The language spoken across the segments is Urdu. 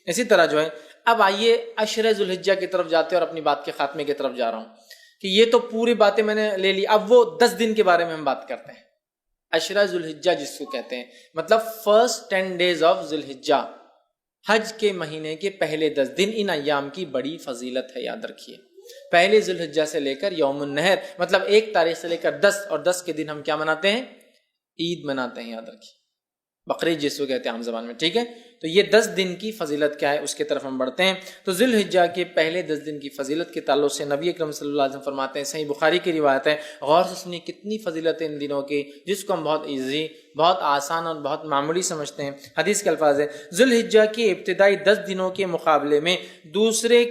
اسی طرح جو ہے اب آئیے عشر ذوالحجہ کی طرف جاتے ہیں اور اپنی بات کے خاتمے کی طرف جا رہا ہوں کہ یہ تو پوری باتیں میں نے لے لی، اب وہ 10 دن کے بارے میں ہم بات کرتے ہیں۔ عشرہ ذوالحجہ جس کو کہتے ہیں، مطلب فرسٹ 10 days آف ذوالحجہ، حج کے مہینے کے پہلے 10 دن، ان ایام کی بڑی فضیلت ہے، یاد رکھیے۔ پہلے ذوالحجہ سے لے کر یوم النحر، مطلب 1 تاریخ سے لے کر 10، اور 10 کے دن ہم کیا مناتے ہیں؟ عید مناتے ہیں، یاد رکھیے، بقرعید جس کو کہتے ہیں عام زبان میں، ٹھیک ہے؟ تو یہ 10 دن کی فضیلت کیا ہے اس کی طرف ہم بڑھتے ہیں۔ تو ذوالحجہ کے پہلے 10 دن کی فضیلت کے تعلق سے نبی اکرم صلی اللہ علیہ وسلم فرماتے ہیں، صحیح بخاری کی روایت ہے، غور سے سنیے کتنی فضیلت ہے ان دنوں کی، جس کو ہم بہت ایزی، بہت آسان اور بہت معمولی سمجھتے ہیں۔ حدیث کے الفاظ ہے، ذوالحجہ کے ابتدائی 10 دنوں کے مقابلے میں دوسرے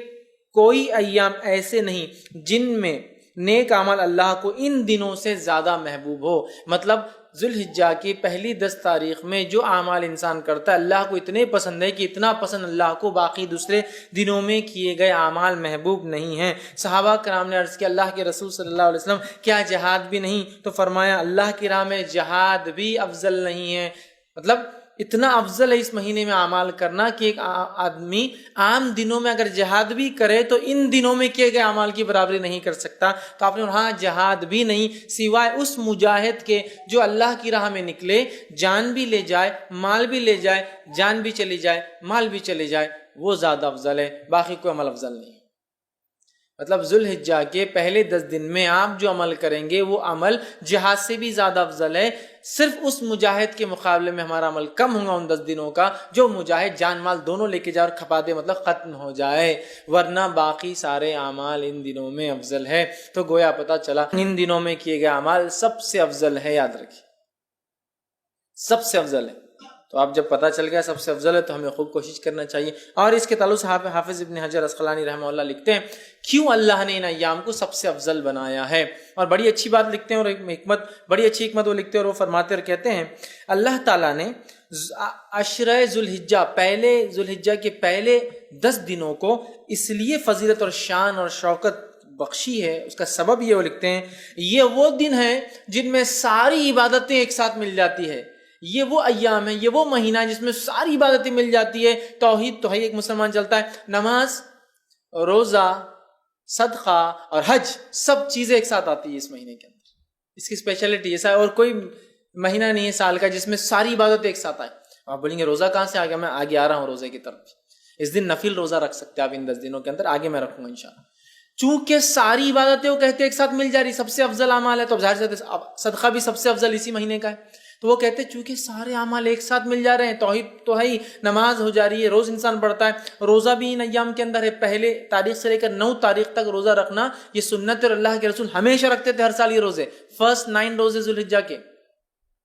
کوئی ایام ایسے نہیں جن میں نیک عمل اللہ کو ان دنوں سے زیادہ محبوب ہو۔ مطلب ذوالحجہ کی پہلی 10 تاریخ میں جو اعمال انسان کرتا ہے اللہ کو اتنے پسند ہے کہ اتنا پسند اللہ کو باقی دوسرے دنوں میں کیے گئے اعمال محبوب نہیں ہیں۔ صحابہ کرام نے عرض کیا، اللہ کے رسول صلی اللہ علیہ وسلم کیا جہاد بھی نہیں؟ تو فرمایا اللہ کی راہ میں جہاد بھی افضل نہیں ہے۔ مطلب اتنا افضل ہے اس مہینے میں اعمال کرنا کہ ایک آدمی عام دنوں میں اگر جہاد بھی کرے تو ان دنوں میں کیے گئے اعمال کی برابری نہیں کر سکتا۔ تو آپ نے ہاں جہاد بھی نہیں سوائے اس مجاہد کے جو اللہ کی راہ میں نکلے، جان بھی لے جائے، مال بھی لے جائے، جان بھی چلی جائے، مال بھی چلے جائے، وہ زیادہ افضل ہے، باقی کوئی عمل افضل نہیں۔ مطلب ذوالحجہ کے پہلے 10 دن میں آپ جو عمل کریں گے وہ عمل جہاد سے بھی زیادہ افضل ہے۔ صرف اس مجاہد کے مقابلے میں ہمارا عمل کم ہوگا ان 10 دنوں کا جو مجاہد جان مال دونوں لے کے جائے اور کھپا دے، مطلب ختم ہو جائے، ورنہ باقی سارے اعمال ان دنوں میں افضل ہے۔ تو گویا پتہ چلا ان دنوں میں کیے گئے اعمال سب سے افضل ہے، یاد رکھیے سب سے افضل ہے۔ تو آپ جب پتہ چل گیا سب سے افضل ہے تو ہمیں خوب کوشش کرنا چاہیے۔ اور اس کے تعلق سے حافظ ابن حجر عسقلانی رحمہ اللہ لکھتے ہیں کیوں اللہ نے ان ایام کو سب سے افضل بنایا ہے، اور بڑی اچھی بات لکھتے ہیں، اور ایک حکمت، بڑی اچھی حکمت وہ لکھتے ہیں، اور وہ فرماتے اور کہتے ہیں اللہ تعالیٰ نے عشرہ ذوالحجہ، پہلے ذوالحجہ کے پہلے 10 دنوں کو اس لیے فضیلت اور شان اور شوکت بخشی ہے، اس کا سبب یہ وہ لکھتے ہیں یہ وہ دن ہیں جن میں ساری عبادتیں ایک ساتھ مل جاتی ہے۔ یہ وہ ایام ہے، یہ وہ مہینہ ہے جس میں ساری عبادتیں مل جاتی ہے۔ توحید تو ہے، ایک مسلمان چلتا ہے، نماز، روزہ، صدقہ اور حج، سب چیزیں ایک ساتھ آتی ہے اس مہینے کے اندر۔ اس کی اسپیشلٹی ایسا ہے، اور کوئی مہینہ نہیں ہے سال کا جس میں ساری عبادتیں ایک ساتھ آئے۔ آپ بولیں گے روزہ کہاں سے آ گیا؟ میں آگے آ رہا ہوں روزے کی طرف۔ اس دن نفل روزہ رکھ سکتے ہیں آپ ان 10 دنوں کے اندر، آگے میں رکھوں گا انشاءاللہ۔ چونکہ ساری عبادتیں وہ کہتے ہیں ایک ساتھ مل جا رہی، سب سے افضل اعمال ہے، تو ظاہر سے صدقہ بھی سب سے افضل اسی مہینے کا ہے۔ تو وہ کہتے ہیں چونکہ سارے اعمال ایک ساتھ مل جا رہے ہیں، توحید تو ہے ہی، نماز ہو جا رہی ہے، روز انسان پڑھتا ہے، روزہ بھی ان ایام کے اندر ہے، پہلے تاریخ سے لے کر 9 تاریخ تک روزہ رکھنا یہ سنت، اور اللہ کے رسول ہمیشہ رکھتے تھے ہر سال یہ روزے، فرسٹ 9 روزے ذوالحجہ کے،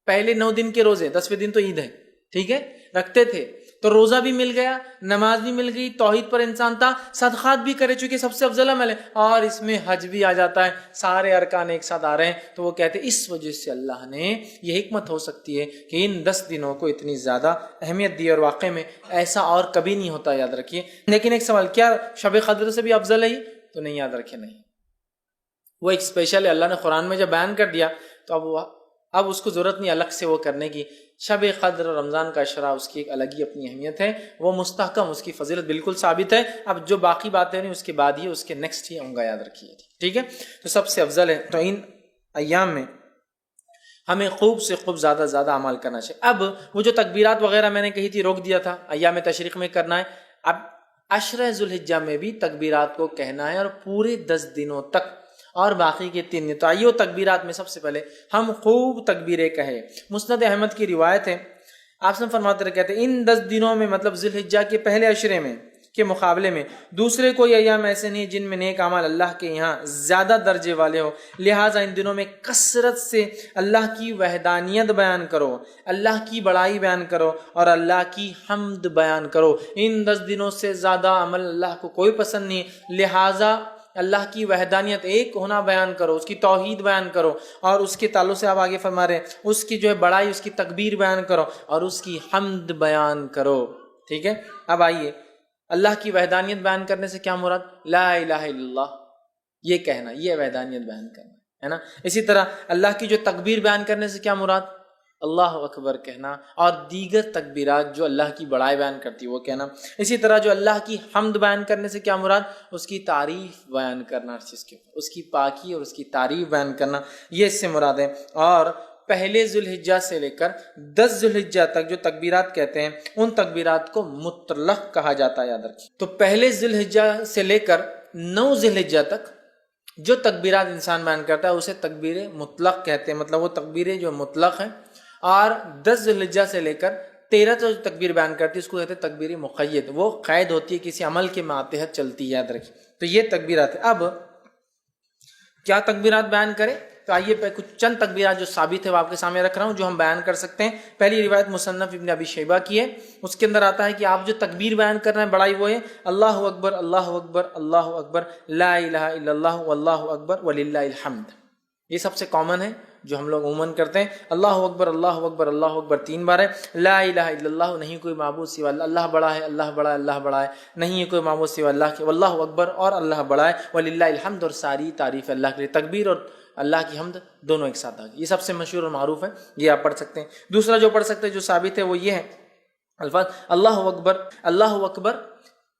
پہلے 9 دن کے روزے، 10ویں دن تو عید ہے، ٹھیک ہے، رکھتے تھے۔ تو روزہ بھی مل گیا، نماز بھی مل گئی، توحید پر انسان تھا، صدقات بھی کرے چونکہ سب سے افضل عمل ہے، اور اس میں حج بھی آ جاتا ہے، سارے ارکان ایک ساتھ آ رہے ہیں۔ تو وہ کہتے ہیں اس وجہ سے اللہ نے یہ حکمت ہو سکتی ہے کہ ان 10 دنوں کو اتنی زیادہ اہمیت دی، اور واقع میں ایسا اور کبھی نہیں ہوتا، یاد رکھیے۔ لیکن ایک سوال، کیا شب قدر سے بھی افضل ہے یہ؟ تو نہیں، یاد رکھے نہیں، وہ ایک اسپیشل ہے، اللہ نے قرآن میں جب بیان کر دیا تو اب اس کو ضرورت نہیں الگ سے وہ کرنے کی۔ شب قدر اور رمضان کا عشرہ اس کی ایک الگ ہی اپنی اہمیت ہے، وہ مستحکم، اس کی فضیلت بالکل ثابت ہے۔ اب جو باقی باتیں نہیں اس کے بعد ہی، اس کے نیکسٹ ہی ہوں گا، یاد رکھیے، ٹھیک ہے۔ تو سب سے افضل ہے، تو ان ایام میں ہمیں خوب سے خوب زیادہ زیادہ عمل کرنا چاہیے۔ اب وہ جو تکبیرات وغیرہ میں نے کہی تھی روک دیا تھا، ایام تشریق میں کرنا ہے، اب عشرہ ذوالحجہ میں بھی تکبیرات کو کہنا ہے، اور پورے 10 دنوں تک، اور باقی کے 3 دن۔ تو آئیے وہ تکبیرات میں سب سے پہلے ہم خوب تکبیریں کہیں۔ مسند احمد کی روایت ہے، آپ سے فرماتے رہے کہتے ہیں ان 10 دنوں میں، مطلب ذوالحجہ کے پہلے عشرے میں کے مقابلے میں دوسرے کوئی ایام ایسے نہیں جن میں نیک اعمال اللہ کے یہاں زیادہ درجے والے ہو، لہٰذا ان دنوں میں کثرت سے اللہ کی وحدانیت بیان کرو، اللہ کی بڑائی بیان کرو، اور اللہ کی حمد بیان کرو۔ ان 10 دنوں سے زیادہ عمل اللہ کو کوئی پسند نہیں، لہٰذا اللہ کی وحدانیت، ایک ہونا بیان کرو، اس کی توحید بیان کرو، اور اس کے تعلق سے آپ آگے فرما رہے ہیں اس کی جو ہے بڑائی، اس کی تکبیر بیان کرو، اور اس کی حمد بیان کرو، ٹھیک ہے۔ اب آئیے اللہ کی وحدانیت بیان کرنے سے کیا مراد؟ لا الہ الا اللہ، یہ کہنا، یہ وحدانیت بیان کرنا ہے نا۔ اسی طرح اللہ کی جو تکبیر بیان کرنے سے کیا مراد؟ اللہ اکبر کہنا، اور دیگر تکبیرات جو اللہ کی بڑائی بیان کرتی ہے وہ کہنا۔ اسی طرح جو اللہ کی حمد بیان کرنے سے کیا مراد؟ اس کی تعریف بیان کرنا، ہر چیز کے اوپر اس کی پاکی اور اس کی تعریف بیان کرنا، یہ اس سے مراد ہے۔ اور پہلے ذوالحجہ سے لے کر 10 ذوالحجہ تک جو تکبیرات کہتے ہیں ان تکبیرات کو مطلق کہا جاتا ہے، یاد رکھیں۔ تو پہلے ذوالحجہ سے لے کر 9 ذوالحجہ تک جو تکبیرات انسان بیان کرتا ہے اسے تکبیر مطلق کہتے ہیں، مطلب وہ تکبیریں جو مطلق ہیں۔ اور 10 ذوالحجہ سے لے کر 13 جو تکبیر بیان کرتی ہے اس کو کہتے ہیں تکبیر مقید، وہ قید ہوتی ہے، کسی عمل کے ماتحت چلتی ہے، یاد رکھیں۔ تو یہ تکبیرات ہیں۔ اب کیا تکبیرات بیان کریں؟ تو آئیے پہ کچھ چند تکبیرات جو ثابت ہے وہ آپ کے سامنے رکھ رہا ہوں، جو ہم بیان کر سکتے ہیں۔ پہلی روایت مصنف ابن ابی شیبہ کی ہے، اس کے اندر آتا ہے کہ آپ جو تکبیر بیان کر رہے ہیں بڑائی وہ ہے اللہ اکبر اللہ اکبر اللہ اکبر لا الہ الا اللہ واللہ اکبر وللہ الحمد۔ یہ سب سے کامن ہے جو ہم لوگ عموماً کرتے ہیں۔ اللہ اکبر اللہ اکبر اللہ اکبر 3 بار ہے۔ لا الہ الا اللہ، نہیں کوئی معبود سوا اللہ، اللہ بڑا ہے اللہ بڑا ہے اللہ بڑا ہے، نہیں ہے کوئی معبود سوا اللہ کے، واللہ اکبر اور اللہ بڑا ہے، وللہ الحمد اور ساری تعریف اللہ کے لیے۔ تکبیر اور اللہ کی حمد دونوں ایک ساتھ آ گئی، یہ سب سے مشہور اور معروف ہے، یہ آپ پڑھ سکتے ہیں۔ دوسرا جو پڑھ سکتے ہیں جو ثابت ہے وہ یہ ہے الفاظ اللہ اکبر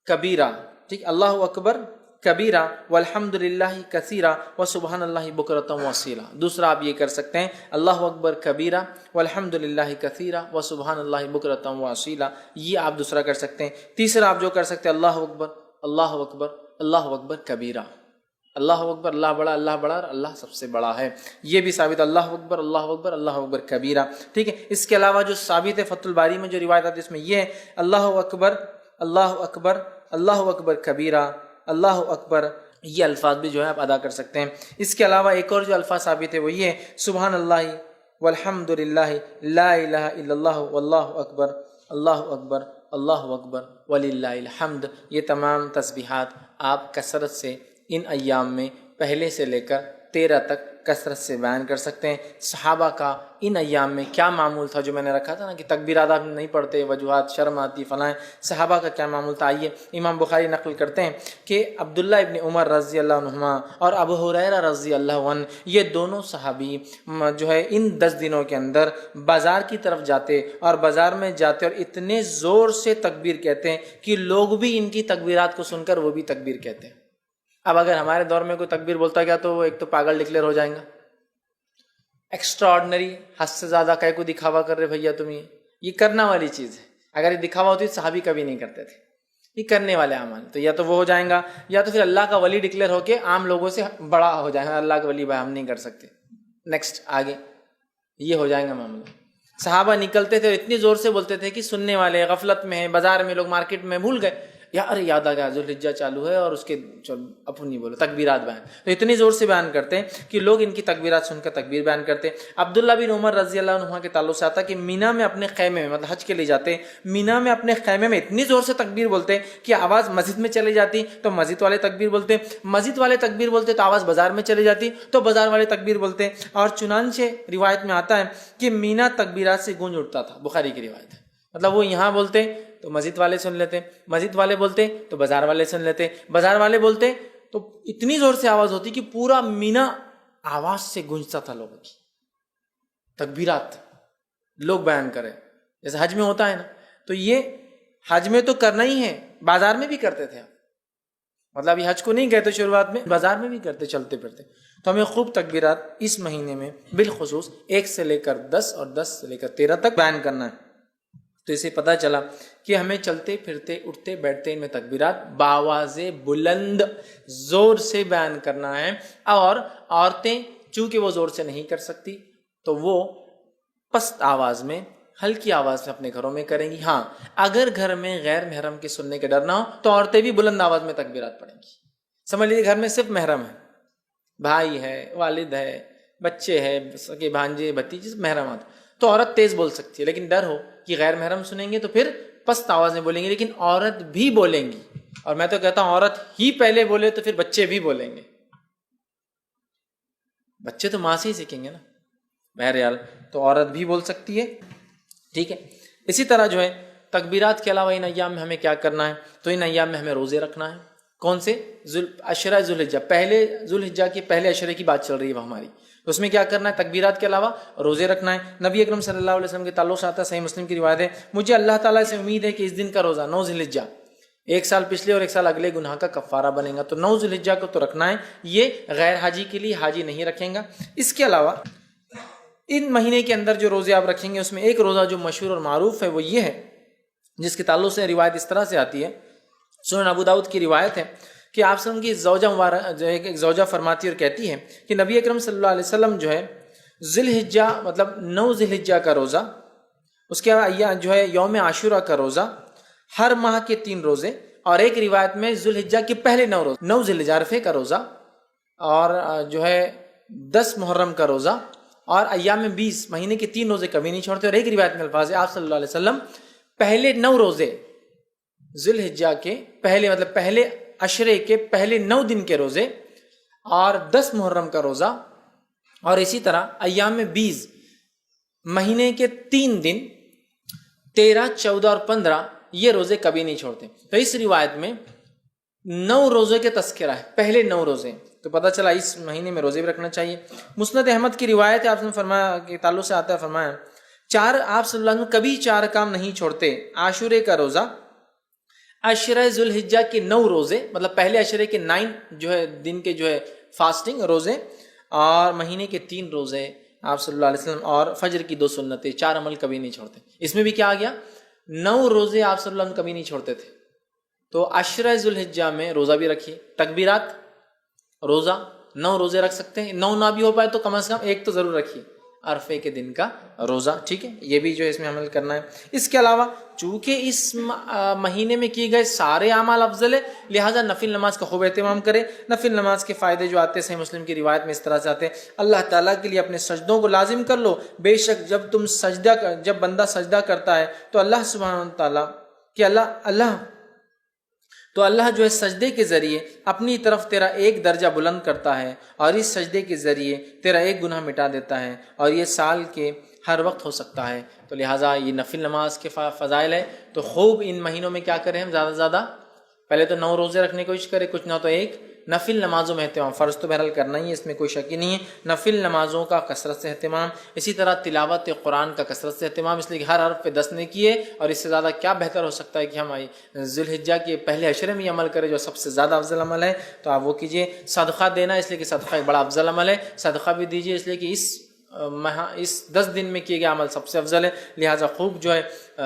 کبیرہ، ٹھیک، اللہ اکبر کبیرہ والحمد للہ کثیرہ وسبحان اللہ بکرۃ واصیلہ۔ دوسرا آپ یہ کر سکتے ہیں اللہ اکبر کبیرہ والحمد للہ کثیرہ وسبحان اللہ بکرۃ واصیلہ، یہ آپ دوسرا کر سکتے ہیں۔ تیسرا آپ جو کر سکتے ہیں اللہ اکبر اللہ اکبر اللہ اکبر کبیرہ، اللہ اکبر اللہ بڑا اور اللہ سب سے بڑا ہے، یہ بھی ثابت اللہ اکبر اللہ اکبر کبیرہ، ٹھیک ہے۔ اس کے علاوہ جو ثابت ہے فتح الباری میں جو روایت آتی ہے اس میں یہ ہے اللہ اکبر اللہ اکبر کبیرہ اللہ اکبر، یہ الفاظ بھی جو ہے آپ ادا کر سکتے ہیں۔ اس کے علاوہ ایک اور جو الفاظ ثابت ہے وہ یہ ہے سبحان اللہ والحمد للہ لا الہ الا اللہ واللہ اکبر اللہ اکبر وللہ الحمد۔ یہ تمام تسبیحات آپ کثرت سے ان ایام میں پہلے سے لے کر 13 تک کثرت سے بیان کر سکتے ہیں۔ صحابہ کا ان ایام میں کیا معمول تھا، جو میں نے رکھا تھا نا کہ تکبیرات آپ نہیں پڑھتے، وجوہات شرم آتی فلاں، صحابہ کا کیا معمول تھا؟ آئیے امام بخاری نقل کرتے ہیں کہ عبداللہ ابن عمر رضی اللہ عنہما اور ابو ہریرہ رضی اللہ عنہ، یہ دونوں صحابی جو ہے ان 10 دنوں کے اندر بازار کی طرف جاتے اور بازار میں جاتے اور اتنے زور سے تکبیر کہتے ہیں کہ لوگ بھی ان کی تکبیرات کو سن کر وہ بھی تکبیر کہتے ہیں۔ اب اگر ہمارے دور میں کوئی تکبیر بولتا گیا تو وہ ایک تو پاگل ڈکلیئر ہو جائیں گا، ایکسٹرا آرڈنری، حد سے زیادہ کہیں کو دکھاوا کر رہے بھیا تم، یہ کرنا والی چیز ہے۔ اگر یہ دکھاوا ہوتی تو صحابی کبھی نہیں کرتے تھے، یہ کرنے والے اعمال، تو یا تو وہ ہو جائیں گا یا تو پھر اللہ کا ولی ڈکلیئر ہو کے عام لوگوں سے بڑا ہو جائیں گا، اللہ کا ولی بھائی ہم نہیں کر سکتے، نیکسٹ آگے یہ ہو جائیں گا معاملہ۔ صحابہ نکلتے تھے اتنی زور سے بولتے تھے کہ سننے والے غفلت میں ہیں، بازار میں لوگ مارکیٹ میں بھول گئے، ارے یاد آ گیا ذوالحجہ چالو ہے اور اس کے اپنی بولو تکبیرات بیان، تو اتنی زور سے بیان کرتے ہیں کہ لوگ ان کی تکبیرات سن کر تکبیر بیان کرتے ہیں۔ عبداللہ بن عمر رضی اللہ عنہ کے تعلق سے آتا کہ مینا میں اپنے خیمے میں، مطلب حج کے لیے جاتے، مینا میں اپنے خیمے میں اتنی زور سے تکبیر بولتے کہ آواز مسجد میں چلی جاتی تو مسجد والے تکبیر بولتے، مسجد والے تکبیر بولتے تو آواز بازار میں چلی جاتی تو بازار والے تکبیر بولتے، اور چنانچہ روایت میں آتا ہے کہ مینا تکبیرات سے گونج اٹھتا تھا، بخاری کی روایت ہے، مطلب وہ یہاں بولتے تو مسجد والے سن لیتے، مسجد والے بولتے تو بازار والے سن لیتے، بازار والے بولتے تو اتنی زور سے آواز ہوتی کہ پورا مینا آواز سے گونجتا تھا، لوگوں کی تکبیرات لوگ بیان کرے، جیسے حج میں ہوتا ہے نا، تو یہ حج میں تو کرنا ہی ہے، بازار میں بھی کرتے تھے، مطلب یہ حج کو نہیں کہتے شروعات میں، بازار میں بھی کرتے چلتے پھرتے۔ تو ہمیں خوب تکبیرات اس مہینے میں بالخصوص 1 سے لے کر 10 اور 10 سے لے کر 13 تک بیان کرنا ہے۔ تو اسے پتہ چلا کہ ہمیں چلتے پھرتے اٹھتے بیٹھتے ان میں تکبیرات بآواز بلند زور سے بیان کرنا ہے، اور عورتیں چونکہ وہ زور سے نہیں کر سکتی تو وہ پست آواز میں ہلکی آواز میں اپنے گھروں میں کریں گی۔ ہاں اگر گھر میں غیر محرم کے سننے کے ڈر نہ ہو تو عورتیں بھی بلند آواز میں تکبیرات پڑھیں گی۔ سمجھ لیجیے گھر میں صرف محرم ہے، بھائی ہے، والد ہے، بچے ہے، سگے بھانجے بھتیجے محرمات، تو عورت تیز بول سکتی ہے، لیکن ڈر ہو کہ غیر محرم سنیں گے تو پھر پست آواز میں بولیں گے، لیکن عورت بھی بولیں گی، اور میں تو کہتا ہوں عورت ہی پہلے بولے تو پھر بچے بھی بولیں گے، بچے تو ماں سے ہی سیکھیں گے نا، بہرحال تو عورت بھی بول سکتی ہے، ٹھیک ہے۔ اسی طرح جو ہے تکبیرات کے علاوہ ان ایام میں ہمیں کیا کرنا ہے، تو ان ایام میں ہمیں روزے رکھنا ہے۔ کون سے؟ عشرہ ذوالحجہ، پہلے ذوالحجہ کے پہلے عشرے کی بات چل رہی ہے وہ ہماری، تو اس میں کیا کرنا ہے؟ تکبیرات کے علاوہ روزے رکھنا ہے۔ نبی اکرم صلی اللہ علیہ وسلم کے تعلق سے آتا ہے، صحیح مسلم کی روایت ہے، مجھے اللہ تعالیٰ سے امید ہے کہ اس دن کا روزہ 9 ذی الحجہ، ایک سال پچھلے اور ایک سال اگلے گناہ کا کفارہ بنے گا۔ تو 9 ذی الحجہ کو تو رکھنا ہے، یہ غیر حاجی کے لیے، حاجی نہیں رکھیں گا۔ اس کے علاوہ ان مہینے کے اندر جو روزے آپ رکھیں گے اس میں ایک روزہ جو مشہور اور معروف ہے وہ یہ ہے، جس کے تعلق سے روایت اس طرح سے آتی ہے، سنن ابو داؤد کی روایت ہے کہ آپ صلی اللہ علیہ وسلم کی زوجہ مبارک جو ایک زوجہ فرماتی اور کہتی ہے کہ نبی اکرم صلی اللہ علیہ وسلم جو ہے ذی الحجہ مطلب 9 ذی الحجہ کا روزہ، اس کے بعد جو ہے یوم عاشوراء کا روزہ، ہر ماہ کے 3 روزے، اور ایک روایت میں ذی الحجہ کے پہلے 9 روزے، 9 ذی الحجہ عرفے کا روزہ، اور جو ہے 10 محرم کا روزہ، اور ایام 20 مہینے کے 3 روزے کبھی نہیں چھوڑتے۔ اور ایک روایت میں الفاظ ہے آپ صلی اللہ علیہ وسلم پہلے 9 روزے ذی الحجہ کے پہلے مطلب پہلے عشرے کے پہلے 9 دن کے روزے، اور 10 محرم کا روزہ، اور اسی طرح ایام 20 مہینے کے 3 دن 13، 14 اور 15 یہ روزے کبھی نہیں چھوڑتے۔ تو اس روایت میں 9 روزے کے تذکرہ ہے، پہلے 9 روزے، تو پتہ چلا اس مہینے میں روزے بھی رکھنا چاہیے۔ مسند احمد کی روایت ہے، آپ نے فرمایا کہ تعلق سے آتا ہے، فرمایا آپ صلی اللہ علیہ وسلم کبھی 4 کام نہیں چھوڑتے، عاشورے کا روزہ، عشرہ ذی الحجہ کے 9 روزے مطلب پہلے عشرے کے 9 جو ہے دن کے جو ہے فاسٹنگ روزے، اور مہینے کے 3 روزے آپ صلی اللہ علیہ وسلم، اور فجر کی 2 سنتیں، 4 عمل کبھی نہیں چھوڑتے۔ اس میں بھی کیا آ گیا؟ 9 روزے آپ صلی اللہ علیہ وسلم کبھی نہیں چھوڑتے تھے۔ تو عشرہ ذی الحجہ میں روزہ بھی رکھیے، تکبیرات، روزہ 9 روزے رکھ سکتے ہیں، 9 نہ بھی ہو پائے تو کم از کم ایک تو ضرور رکھیے، عرفے کے دن کا روزہ، ٹھیک ہے، یہ بھی جو ہے اس میں عمل کرنا ہے۔ اس کے علاوہ چونکہ اس مہینے میں کیے گئے سارے اعمال افضل ہے، لہٰذا نفل نماز کا خوب اہتمام کرے۔ نفل نماز کے فائدے جو آتے ہیں صحیح مسلم کی روایت میں اس طرح سے آتے ہیں، اللہ تعالیٰ کے لیے اپنے سجدوں کو لازم کر لو، بے شک جب بندہ سجدہ کرتا ہے تو اللہ سبحانہ تعالیٰ کہ اللہ جو ہے سجدے کے ذریعے اپنی طرف تیرا ایک درجہ بلند کرتا ہے، اور اس سجدے کے ذریعے تیرا ایک گناہ مٹا دیتا ہے، اور یہ سال کے ہر وقت ہو سکتا ہے۔ تو لہٰذا یہ نفل نماز کے فضائل ہے، تو خوب ان مہینوں میں کیا کریں ہم، زیادہ سے زیادہ پہلے تو 9 روزے رکھنے کی کوشش کریں، کچھ نہ تو ایک نفل نمازوں میں اہتمام، فرض تو بہرحال کرنا ہی ہے، اس میں کوئی شک ہی نہیں ہے، نفل نمازوں کا کثرت سے اہتمام، اسی طرح تلاوت قرآن کا کثرت سے اہتمام، اس لیے کہ ہر حرف پہ 10 نے کیے، اور اس سے زیادہ کیا بہتر ہو سکتا ہے کہ ہم ذی الحجہ کے پہلے عشرے میں یہ عمل کریں جو سب سے زیادہ افضل عمل ہے، تو آپ وہ کیجیے۔ صدقہ دینا، اس لیے کہ صدقہ ایک بڑا افضل عمل ہے، صدقہ بھی دیجیے، اس لیے کہ اس 10 دن میں کیے گئے عمل سب سے افضل ہے، لہٰذا خوب جو ہے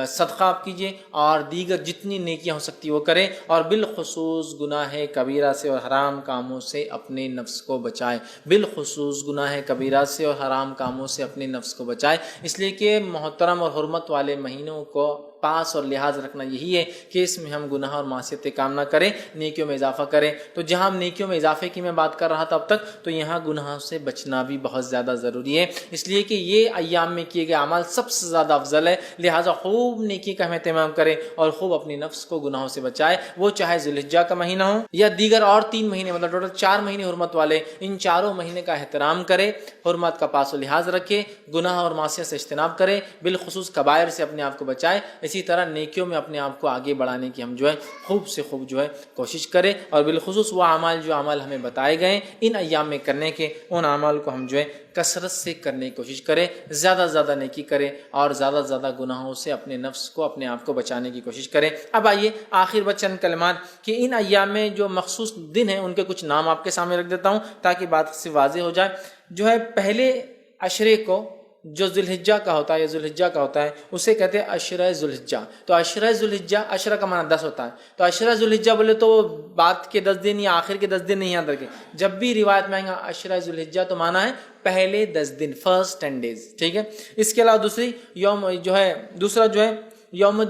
صدقہ آپ کیجیے، اور دیگر جتنی نیکیاں ہو سکتی وہ کریں، اور بالخصوص گناہ کبیرہ سے اور حرام کاموں سے اپنے نفس کو بچائے، بالخصوص گناہ کبیرہ سے اور حرام کاموں سے اپنے نفس کو بچائے، اس لیے کہ محترم اور حرمت والے مہینوں کو پاس اور لحاظ رکھنا یہی ہے کہ اس میں ہم گناہ اور معصیتیں کام نہ کریں، نیکیوں میں اضافہ کریں۔ تو جہاں ہم نیکیوں میں اضافے کی میں بات کر رہا تھا اب تک، تو یہاں گناہوں سے بچنا بھی بہت زیادہ ضروری ہے، اس لیے کہ یہ ایام میں کیے گئے اعمال سب سے زیادہ افضل ہے، لہٰذا خوب نیکی کا ہم اہتمام کریں، اور خوب اپنی نفس کو گناہوں سے بچائے، وہ چاہے ذی الحجہ کا مہینہ ہو یا دیگر اور 3 مہینے، مطلب ٹوٹل 4 مہینے حرمت والے، ان چاروں مہینے کا احترام کرے، حرمت کا پاس و لحاظ رکھے، گناہ اور معصیت سے اجتناب کرے، بالخصوص کبائر سے اپنے آپ کو بچائے، اسی طرح نیکیوں میں اپنے آپ کو آگے بڑھانے کی ہم جو ہے خوب سے خوب جو ہے کوشش کریں، اور بالخصوص وہ اعمال جو اعمال ہمیں بتائے گئے ان ایام میں کرنے کے، ان اعمال کو ہم جو ہے کثرت سے کرنے کی کوشش کریں، زیادہ سے زیادہ نیکی کریں، اور زیادہ سے زیادہ گناہوں سے اپنے نفس کو، اپنے آپ کو بچانے کی کوشش کریں۔ اب آئیے آخر بچ چند کلمات کہ ان ایام میں جو مخصوص دن ہیں ان کے کچھ نام آپ کے سامنے رکھ دیتا ہوں تاکہ بات سے واضح ہو جائے۔ جو ہے پہلے عشرے کو جو ذی الحجہ کا ہوتا ہے یا ذی الحجہ کا ہوتا ہے اسے کہتے ہیں عشرہ ذی الحجہ۔ تو عشرہ ذی الحجہ، عشرہ کا معنی 10 ہوتا ہے، تو عشرہ ذی الحجہ بولے تو بعد کے 10 دن یا آخر کے 10 دن نہیں یاد رکھیں، جب بھی روایت میں آئیں گا عشرہ ذی الحجہ تو معنی ہے پہلے 10 دن، فرسٹ 10 days، ٹھیک ہے۔ اس کے علاوہ دوسرا جو ہے یوم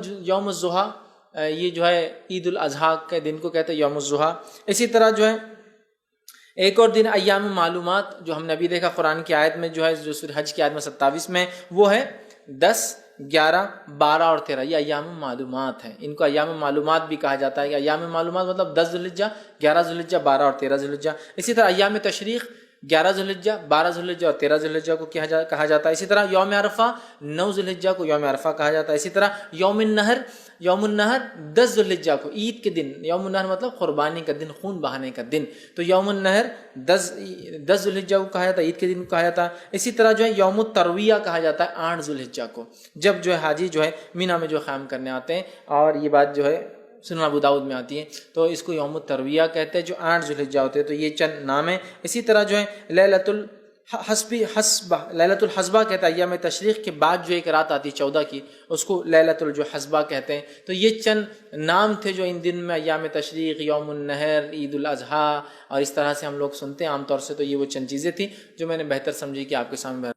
الضحیٰ، یہ جو ہے عید الاضحیٰ کے دن کو کہتے ہیں یوم الضحیٰ۔ اسی طرح جو ہے ایک اور دن ایام معلومات، جو ہم نے ابھی دیکھا قرآن کی آیت میں جو ہے، جو سورہ حج کی آیت میں 27 میں، وہ ہے 10، 11، 12 اور 13، یہ ایام معلومات ہیں، ان کو ایام معلومات بھی کہا جاتا ہے کہ ایام معلومات مطلب 10 ذی الحجہ، 11 ذی الحجہ، 12 اور 13 ذی الحجہ۔ اسی طرح ایام تشریق 11 ذوالحجہ، 12 ذوالحجہ اور 13 ذوالحجہ کو کہا جاتا ہے. اسی طرح یوم عرفہ 9 ذوالحجہ کو یوم عرفہ کہا جاتا ہے. اسی طرح یوم النہر 10 ذوالحجہ کو، عید کے دن. یوم النہر مطلب قربانی کا دن، خون بہانے کا دن. تو یوم النہر 10 ذوالحجہ کو کہا جاتا ہے، عید کے دن کو کہا جاتا ہے. اسی طرح جو ہے یوم الترویہ کہا جاتا ہے 8 ذوالحجہ کو، جب جو ہے حاجی جو ہے مینا میں جو قیام کرنے آتے ہیں. اور یہ بات جو ہے سنن ابو داؤد میں آتی ہے. تو اس کو یوم الترویہ کہتے ہیں جو 8 ذوالحجہ ہوتے ہیں. تو یہ چند نام ہیں. اسی طرح جو ہے لیلۃ الحسبہ کہتا ہے، ایام تشریق کے بعد جو ایک رات آتی ہے 14 کی، اس کو لیلۃ الحسبہ کہتے ہیں. تو یہ چند نام تھے جو ان دن میں ایام تشریق، یوم النہر، عید الاضحیٰ اور اس طرح سے ہم لوگ سنتے ہیں عام طور سے. تو یہ وہ چند چیزیں تھیں جو میں نے بہتر سمجھی کہ آپ کے سامنے